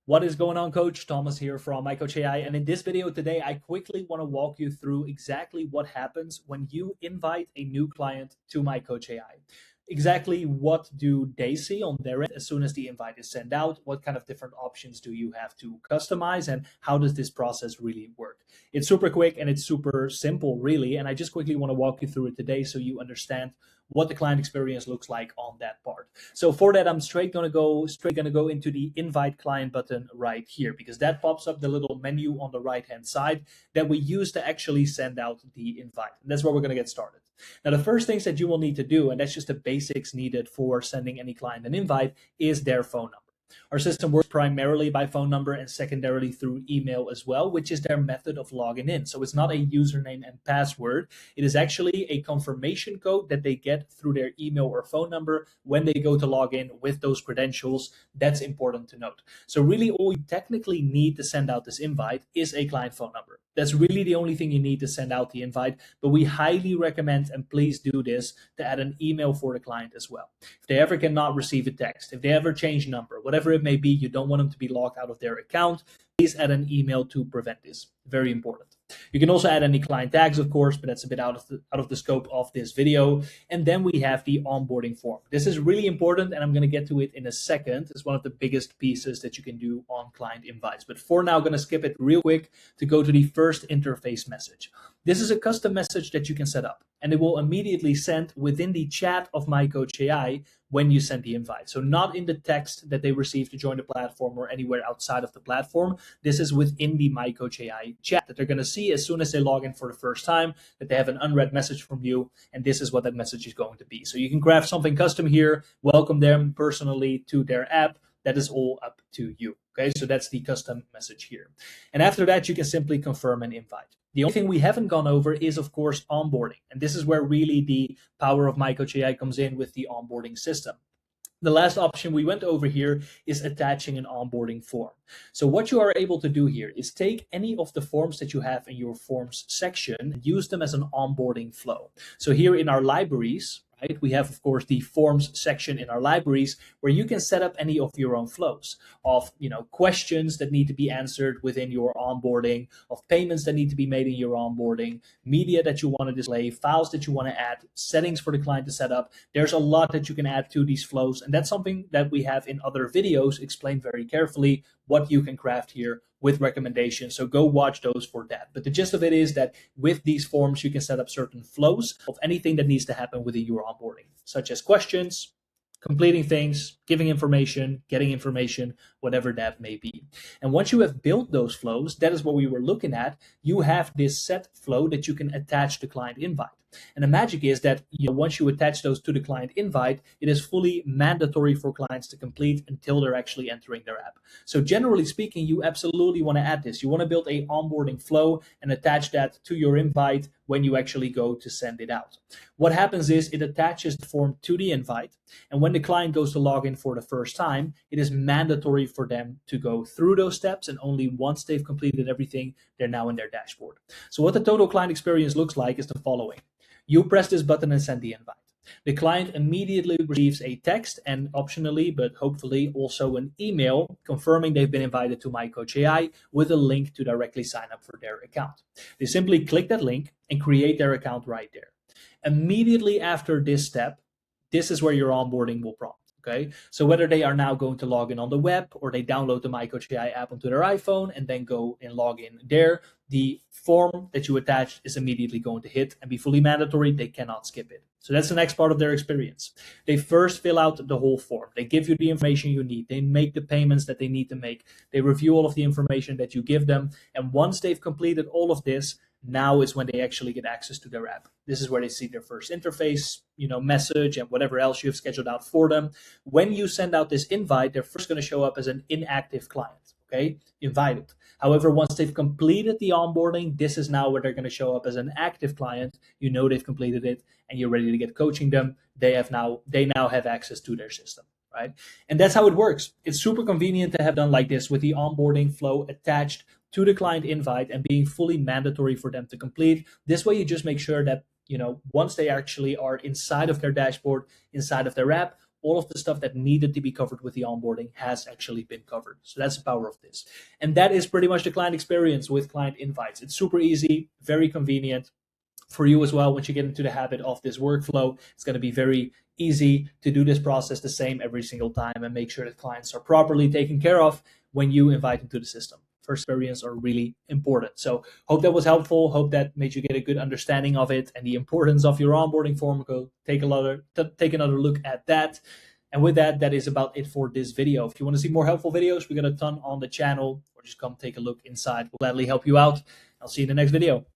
What is going on, Coach? Thomas here from MyCoach Ai. And in this video today, I quickly want to walk you through exactly what happens when you invite a new client to MyCoach Ai. Exactly what do they see on their end as soon as the invite is sent out? What kind of different options do you have to customize? And how does this process really work? It's super quick and it's super simple, really. And I just quickly want to walk you through it today so you understand what the client experience looks like on that part. So for that, I'm straight gonna go into the invite client button right here, because that pops up the little menu on the right hand side that we use to actually send out the invite. And that's where we're gonna get started. Now, the first things that you will need to do, and that's just the basics needed for sending any client an invite, is their phone number. Our system works primarily by phone number and secondarily through email as well, which is their method of logging in. So it's not a username and password. It is actually a confirmation code that they get through their email or phone number when they go to log in with those credentials. That's important to note. So really all you technically need to send out this invite is a client phone number. That's really the only thing you need to send out the invite, but we highly recommend, and please do this, to add an email for the client as well. If they ever cannot receive a text, if they ever change number, whatever it may be, you don't want them to be logged out of their account, please add an email to prevent this. Very important. You can also add any client tags, of course, but that's a bit out of the scope of this video. And then we have the onboarding form. This is really important, and I'm going to get to it in a second. It's one of the biggest pieces that you can do on client invites. But for now, I'm going to skip it real quick to go to the first interface message. This is a custom message that you can set up, and it will immediately send within the chat of MyCoach Ai when you send the invite. So not in the text that they receive to join the platform or anywhere outside of the platform. This is within the MyCoach Ai chat that they're going to see as soon as they log in for the first time, that they have an unread message from you, and this is what that message is going to be. So you can craft something custom here, welcome them personally to their app. That is all up to you. Okay, so that's the custom message here. And after that, you can simply confirm an invite. The only thing we haven't gone over is, of course, onboarding. And this is where really the power of MyCoach Ai comes in with the onboarding system. The last option we went over here is attaching an onboarding form. So what you are able to do here is take any of the forms that you have in your forms section and use them as an onboarding flow. So here in our libraries, right, we have, of course, the forms section in our libraries where you can set up any of your own flows of, questions that need to be answered within your onboarding, of payments that need to be made in your onboarding, media that you want to display, files that you want to add, settings for the client to set up. There's a lot that you can add to these flows, and that's something that we have in other videos explained very carefully what you can craft here with recommendations. So go watch those for that. But the gist of it is that with these forms, you can set up certain flows of anything that needs to happen within your onboarding, such as questions, completing things, giving information, getting information, whatever that may be. And once you have built those flows, that is what we were looking at, you have this set flow that you can attach to client invite. And the magic is that once you attach those to the client invite, it is fully mandatory for clients to complete until they're actually entering their app. So generally speaking, you absolutely want to add this. You want to build a onboarding flow and attach that to your invite when you actually go to send it out. What happens is it attaches the form to the invite, and when the client goes to log in for the first time, it is mandatory for them to go through those steps, and only once they've completed everything, they're now in their dashboard. So what the total client experience looks like is the following. You press this button and send the invite. The client immediately receives a text and optionally, but hopefully also an email confirming they've been invited to MyCoach Ai with a link to directly sign up for their account. They simply click that link and create their account right there. Immediately after this step, this is where your onboarding will prompt. Okay, so whether they are now going to log in on the web or they download the MyCoach Ai app onto their iPhone and then go and log in there, the form that you attached is immediately going to hit and be fully mandatory. They cannot skip it. So that's the next part of their experience. They first fill out the whole form. They give you the information you need. They make the payments that they need to make. They review all of the information that you give them. And once they've completed all of this, now is when they actually get access to their app. This is where they see their first interface, message and whatever else you have scheduled out for them. When you send out this invite, they're first going to show up as an inactive client, okay? Invited. However, once they've completed the onboarding, this is now where they're going to show up as an active client. They've completed it and you're ready to get coaching them. They now have access to their system. Right? And that's how it works. It's super convenient to have done like this with the onboarding flow attached to the client invite and being fully mandatory for them to complete. This way you just make sure that, once they actually are inside of their dashboard, inside of their app, all of the stuff that needed to be covered with the onboarding has actually been covered. So that's the power of this. And that is pretty much the client experience with client invites. It's super easy, very convenient for you as well. Once you get into the habit of this workflow, it's going to be very easy to do this process the same every single time and make sure that clients are properly taken care of when you invite them to the system. First experience are really important. So hope that was helpful. Hope that made you get a good understanding of it and the importance of your onboarding form. Go take another look at that. And with that, that is about it for this video. If you want to see more helpful videos, we got a ton on the channel, or just come take a look inside. We'll gladly help you out. I'll see you in the next video.